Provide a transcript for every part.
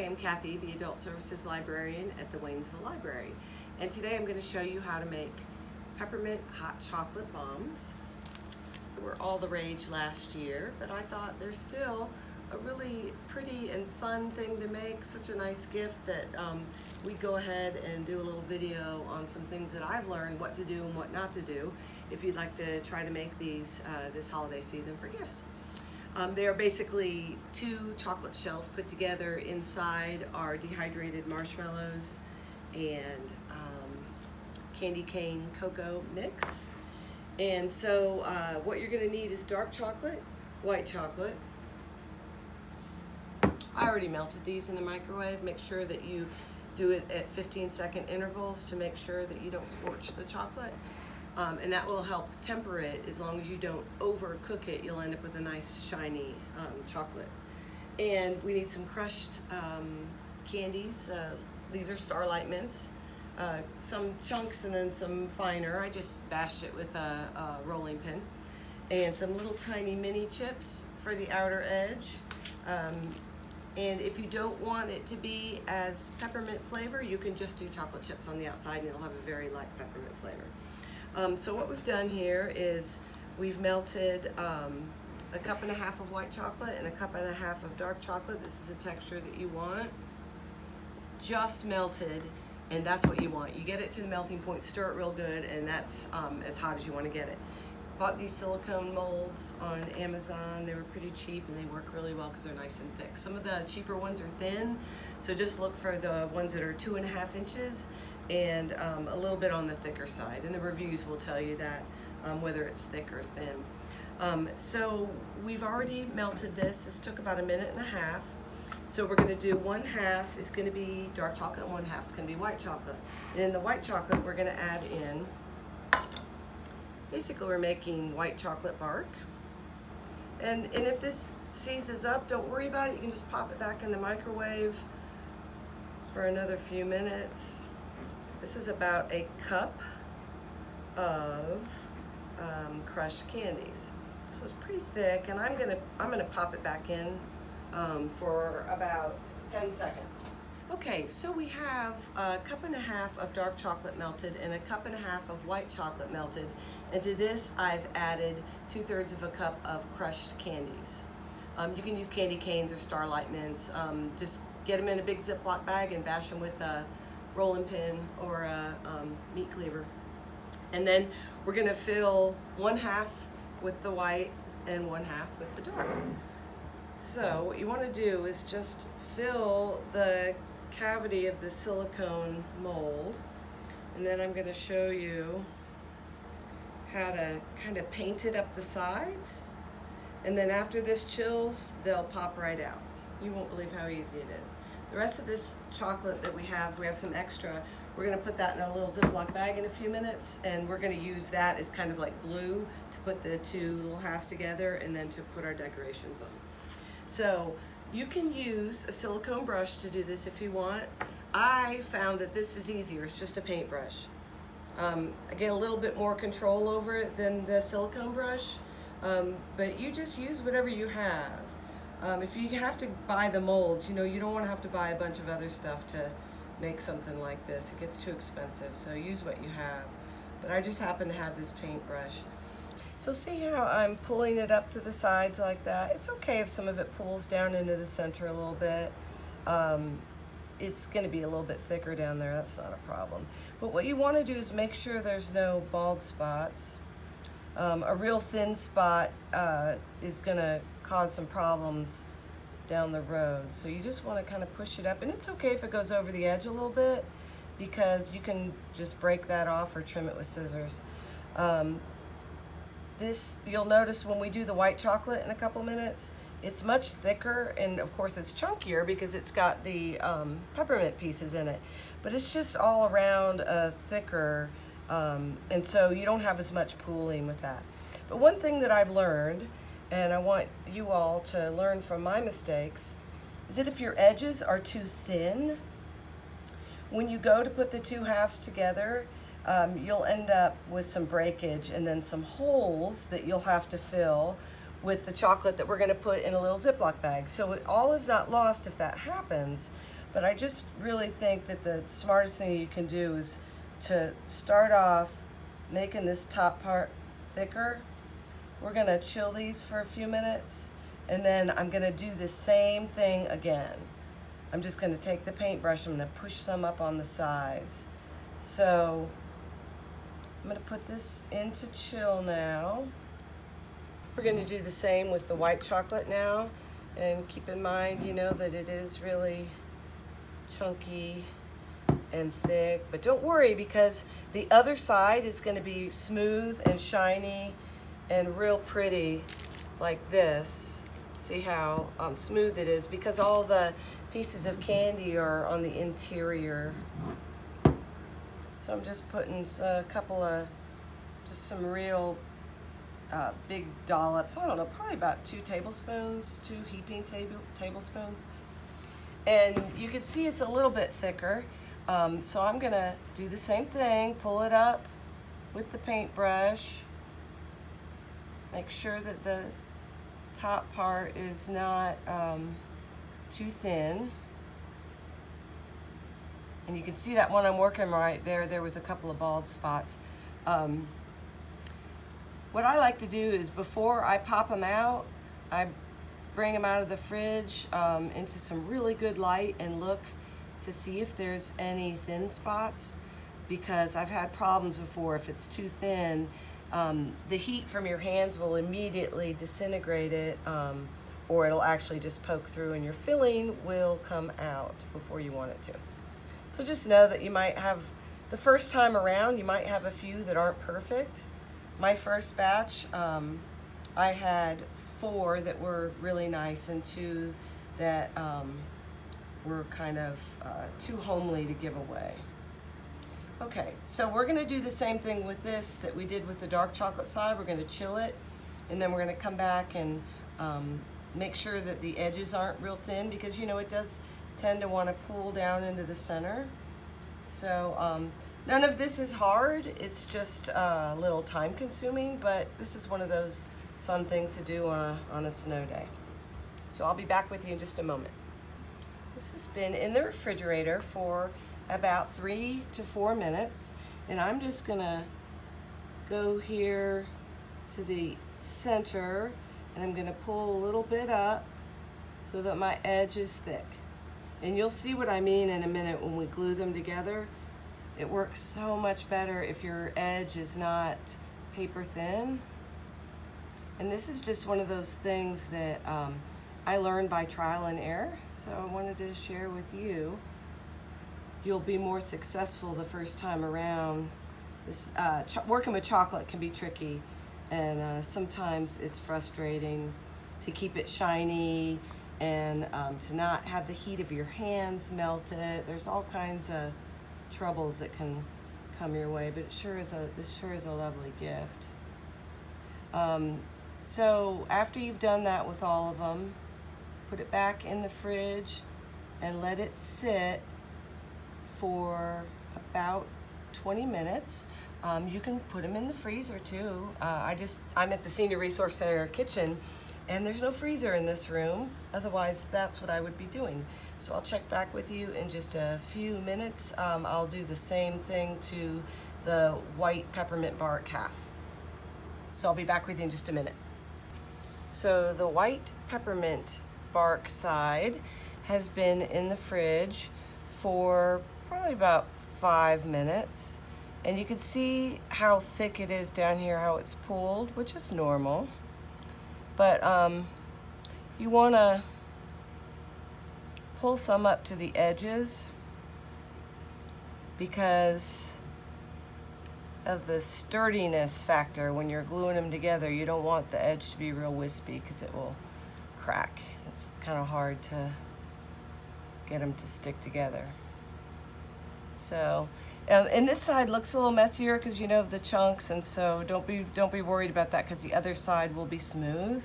I'm Kathy, the Adult Services Librarian at the Waynesville Library. And today I'm going to show you how to make peppermint hot chocolate bombs. They were all the rage last year, but I thought they're still a really pretty and fun thing to make, such a nice gift that we'd go ahead and do a little video on some things that I've learned, what to do and what not to do, if you'd like to try to make these this holiday season for gifts. They are basically 2 chocolate shells put together. Inside are dehydrated marshmallows and candy cane cocoa mix. And so what you're going to need is dark chocolate, white chocolate. I already melted these in the microwave. Make sure that you do it at 15-second intervals to make sure that you don't scorch the chocolate. And that will help temper it. As long as you don't overcook it, you'll end up with a nice shiny chocolate. And we need some crushed candies. These are Starlight Mints. Some chunks and then some finer. I just bashed it with a rolling pin. And some little tiny mini chips for the outer edge. And if you don't want it to be as peppermint flavor, you can just do chocolate chips on the outside and it'll have a very light peppermint flavor. So what we've done here is we've melted a cup and a half of white chocolate and a cup and a half of dark chocolate. This is the texture that you want. Just melted, and that's what you want. You get it to the melting point, stir it real good, and that's as hot as you want to get it. Bought these silicone molds on Amazon. They were pretty cheap and they work really well because they're nice and thick. Some of the cheaper ones are thin, so just look for the ones that are 2.5 inches and a little bit on the thicker side. And the reviews will tell you that, whether it's thick or thin. So we've already melted this. This took about 1.5 minutes. So we're going to do 1/2 is going to be dark chocolate and 1/2 is going to be white chocolate. And in the white chocolate, we're going to add in, basically we're making white chocolate bark. And if this seizes up, don't worry about it. You can just pop it back in the microwave for another few minutes. This is about a cup of crushed candies. So it's pretty thick, and I'm gonna pop it back in for about 10 seconds. Okay, so we have a cup and a half of dark chocolate melted and a cup and a half of white chocolate melted. And to this, I've added 2/3 of a cup of crushed candies. You can use candy canes or Starlight Mints. Just get them in a big Ziploc bag and bash them with a rolling pin or a meat cleaver. And then we're gonna fill 1/2 with the white and 1/2 with the dark. So what you wanna do is just fill the cavity of the silicone mold, and then I'm going to show you how to kind of paint it up the sides, and then after this chills they'll pop right out. You won't believe how easy it is. The rest of this chocolate that we have some extra. We're going to put that in a little Ziploc bag in a few minutes, and we're going to use that as kind of like glue to put the 2 little halves together and then to put our decorations on. So you can use a silicone brush to do this if you want. I found that this is easier. It's just a paintbrush. I get a little bit more control over it than the silicone brush, but you just use whatever you have. If you have to buy the molds, you don't want to have to buy a bunch of other stuff to make something like this. It gets too expensive, so use what you have. But I just happen to have this paintbrush. So see how I'm pulling it up to the sides like that? It's okay if some of it pulls down into the center a little bit. It's going to be a little bit thicker down there. That's not a problem. But what you want to do is make sure there's no bald spots. A real thin spot is going to cause some problems down the road. So you just want to kind of push it up. And it's okay if it goes over the edge a little bit, because you can just break that off or trim it with scissors. This, you'll notice when we do the white chocolate in a couple minutes, it's much thicker, and of course it's chunkier because it's got the peppermint pieces in it. But it's just all around thicker, and so you don't have as much pooling with that. But one thing that I've learned, and I want you all to learn from my mistakes, is that if your edges are too thin, when you go to put the 2 halves together, you'll end up with some breakage and then some holes that you'll have to fill with the chocolate that we're going to put in a little Ziploc bag. So all is not lost if that happens, But I just really think that the smartest thing you can do is to start off making this top part thicker. We're gonna chill these for a few minutes, and then I'm gonna do the same thing again. I'm just gonna take the paintbrush, I'm gonna push some up on the sides. So I'm gonna put this into chill now. We're gonna do the same with the white chocolate now, and keep in mind, you know, that it is really chunky and thick, but don't worry, because the other side is gonna be smooth and shiny and real pretty like this. See how smooth it is, because all the pieces of candy are on the interior. So I'm just putting a couple of, just some real big dollops, I don't know, probably about 2 tablespoons, 2 heaping tablespoons. And you can see it's a little bit thicker. So I'm gonna do the same thing, pull it up with the paintbrush. Make sure that the top part is not too thin. And you can see that when I'm working right there was a couple of bald spots. What I like to do is, before I pop them out, I bring them out of the fridge into some really good light and look to see if there's any thin spots, because I've had problems before. If it's too thin, the heat from your hands will immediately disintegrate it, or it'll actually just poke through and your filling will come out before you want it to. So just know that you might have, the first time around, you might have a few that aren't perfect. My first batch, I had 4 that were really nice and 2 that were kind of too homely to give away. Okay, so we're gonna do the same thing with this that we did with the dark chocolate side. We're gonna chill it, and then we're gonna come back and make sure that the edges aren't real thin, because you know it does tend to want to pool down into the center. So none of this is hard, it's just a little time consuming, but this is one of those fun things to do on a snow day. So I'll be back with you in just a moment. This has been in the refrigerator for about 3 to 4 minutes, and I'm just gonna go here to the center, and I'm gonna pull a little bit up so that my edge is thick. And you'll see what I mean in a minute when we glue them together. It works so much better if your edge is not paper thin. And this is just one of those things that I learned by trial and error, so I wanted to share with you. You'll be more successful the first time around. This, working with chocolate can be tricky, and sometimes it's frustrating to keep it shiny and to not have the heat of your hands melt it. There's all kinds of troubles that can come your way, but this sure is a lovely gift. So after you've done that with all of them, put it back in the fridge and let it sit for about 20 minutes. You can put them in the freezer too. I'm at the Senior Resource Center kitchen, and there's no freezer in this room. Otherwise, that's what I would be doing. So I'll check back with you in just a few minutes. I'll do the same thing to the white peppermint bark half. So I'll be back with you in just a minute. So the white peppermint bark side has been in the fridge for probably about 5 minutes. And you can see how thick it is down here, how it's pooled, which is normal. But you want to pull some up to the edges because of the sturdiness factor. When you're gluing them together, you don't want the edge to be real wispy because it will crack. It's kind of hard to get them to stick together. So, and this side looks a little messier because you know of the chunks, and so don't be worried about that because the other side will be smooth.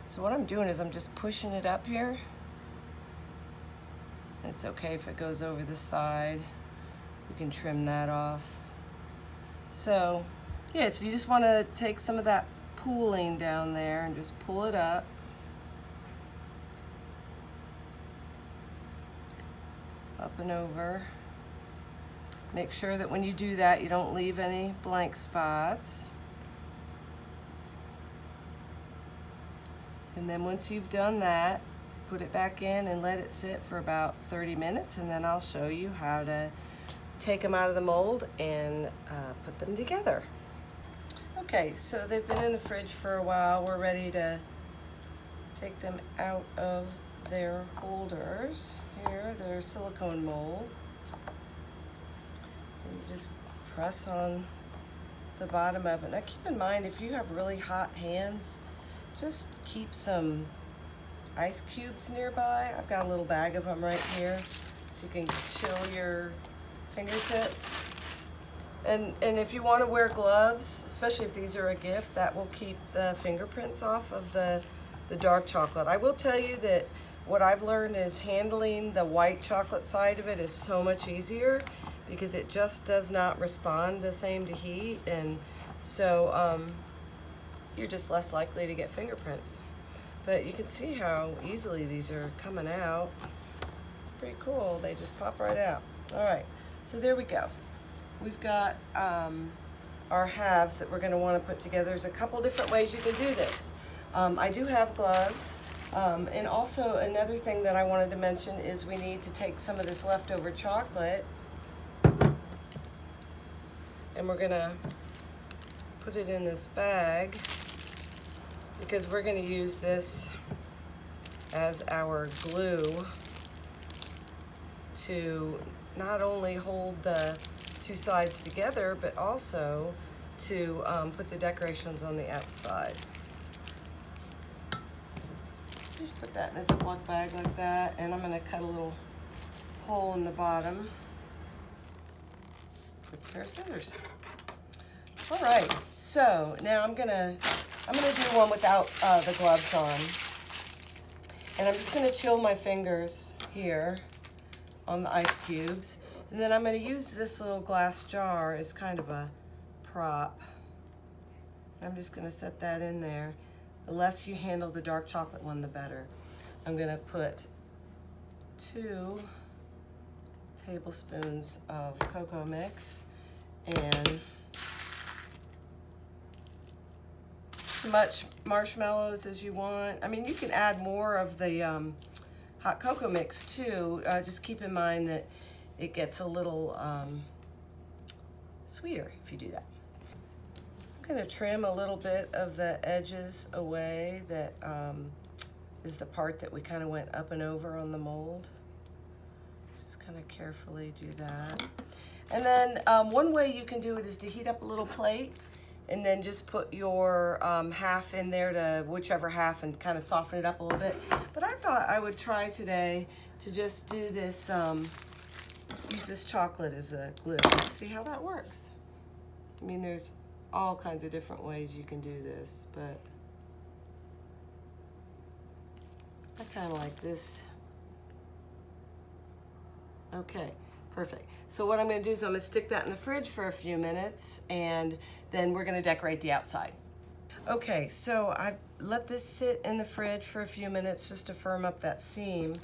So what I'm doing is I'm just pushing it up here. It's okay if it goes over the side. We can trim that off. So, yeah, so you just want to take some of that pooling down there and just pull it up. up and over. Make sure that when you do that, you don't leave any blank spots. And then once you've done that, put it back in and let it sit for about 30 minutes, and then I'll show you how to take them out of the mold and put them together. Okay, so they've been in the fridge for a while. We're ready to take them out of their holders. Here, their silicone mold. And you just press on the bottom of it. Now keep in mind, if you have really hot hands, just keep some ice cubes nearby. I've got a little bag of them right here, so you can chill your fingertips. And if you want to wear gloves, especially if these are a gift, that will keep the fingerprints off of the dark chocolate. I will tell you that what I've learned is handling the white chocolate side of it is so much easier because it just does not respond the same to heat, and so you're just less likely to get fingerprints. But you can see how easily these are coming out. It's pretty cool. They just pop right out. All right, so there we go. We've got our halves that we're going to want to put together. There's a couple different ways you can do this. I do have gloves. And also another thing that I wanted to mention is we need to take some of this leftover chocolate and we're going to put it in this bag because we're going to use this as our glue to not only hold the two sides together, but also to put the decorations on the outside. Just put that in a Ziploc bag like that, and I'm going to cut a little hole in the bottom with a pair of scissors. All right, so now I'm gonna do one without the gloves on, and I'm just gonna chill my fingers here on the ice cubes, and then I'm gonna use this little glass jar as kind of a prop. I'm just gonna set that in there. The less you handle the dark chocolate one, the better. I'm gonna put 2 tablespoons of cocoa mix and as much marshmallows as you want. I mean, you can add more of the hot cocoa mix too. Just keep in mind that it gets a little sweeter if you do that. I'm going to trim a little bit of the edges away. That is the part that we kind of went up and over on the mold. Just kind of carefully do that. And then one way you can do it is to heat up a little plate and then just put your half in there to whichever half and kind of soften it up a little bit. But I thought I would try today to just do this, use this chocolate as a glue. Let's see how that works. I mean, there's all kinds of different ways you can do this, but I kind of like this. Okay, perfect. So what I'm going to do is I'm going to stick that in the fridge for a few minutes, and then we're going to decorate the outside. Okay, so I've let this sit in the fridge for a few minutes just to firm up that seam.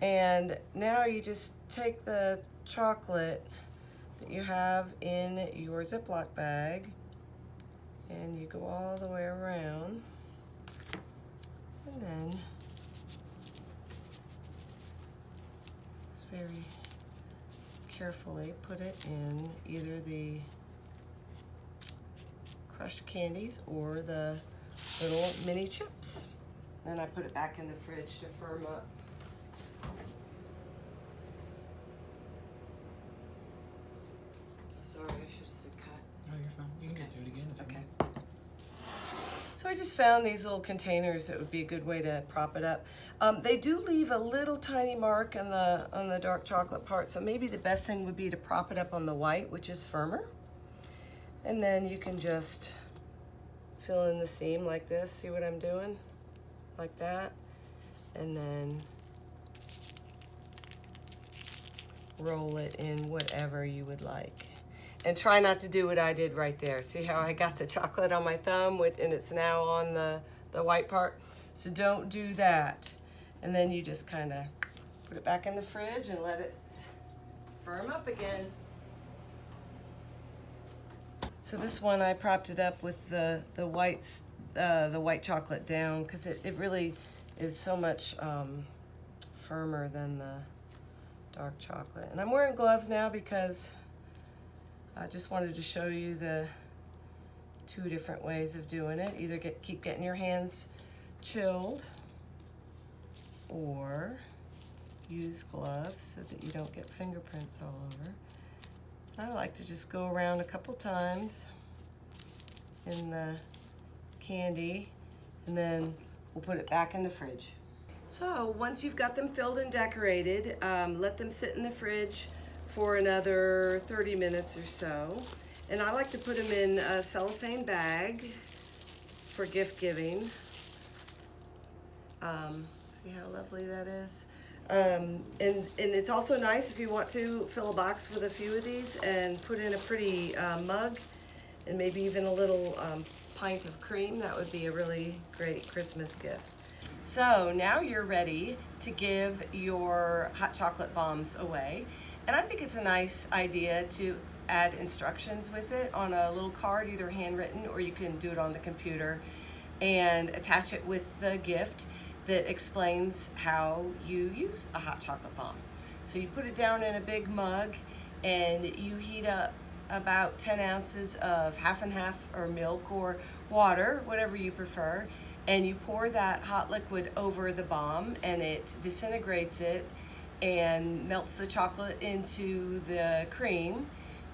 And now you just take the chocolate that you have in your Ziploc bag and you go all the way around, and then just very carefully put it in either the crushed candies or the little mini chips. Then I put it back in the fridge to firm up. Sorry, I should have said cut. Oh, you're fine. You can just do it again if you Okay. want. So I just found these little containers that would be a good way to prop it up. They do leave a little tiny mark on the dark chocolate part, so maybe the best thing would be to prop it up on the white, which is firmer. And then you can just fill in the seam like this. See what I'm doing? Like that. And then roll it in whatever you would like. And try not to do what I did right there. See how I got the chocolate on my thumb and it's now on the white part? So don't do that. And then you just kind of put it back in the fridge and let it firm up again. So this one I propped it up with the white chocolate down because it really is so much firmer than the dark chocolate. And I'm wearing gloves now because I just wanted to show you the two different ways of doing it. Either keep getting your hands chilled or use gloves so that you don't get fingerprints all over. I like to just go around a couple times in the candy and then we'll put it back in the fridge. So once you've got them filled and decorated, let them sit in the fridge for another 30 minutes or so. And I like to put them in a cellophane bag for gift giving. See how lovely that is? And it's also nice if you want to fill a box with a few of these and put in a pretty mug and maybe even a little pint of cream. That would be a really great Christmas gift. So now you're ready to give your hot chocolate bombs away. And I think it's a nice idea to add instructions with it on a little card, either handwritten or you can do it on the computer, and attach it with the gift that explains how you use a hot chocolate bomb. So you put it down in a big mug and you heat up about 10 ounces of half and half or milk or water, whatever you prefer, and you pour that hot liquid over the bomb and it disintegrates it and melts the chocolate into the cream,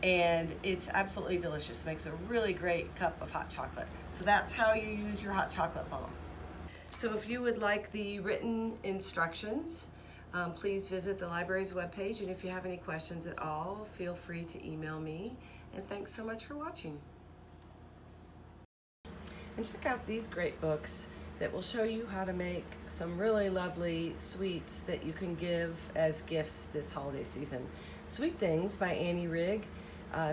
and it's absolutely delicious. Makes a really great cup of hot chocolate. So that's how you use your hot chocolate bomb. So if you would like the written instructions, please visit the library's webpage, and if you have any questions at all, feel free to email me. And thanks so much for watching. And check out these great books that will show you how to make some really lovely sweets that you can give as gifts this holiday season. Sweet Things by Annie Rigg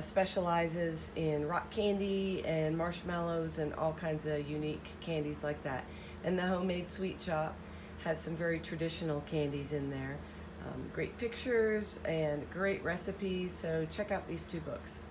specializes in rock candy and marshmallows and all kinds of unique candies like that. And the Homemade Sweet Shop has some very traditional candies in there. Great pictures and great recipes, so check out these two books.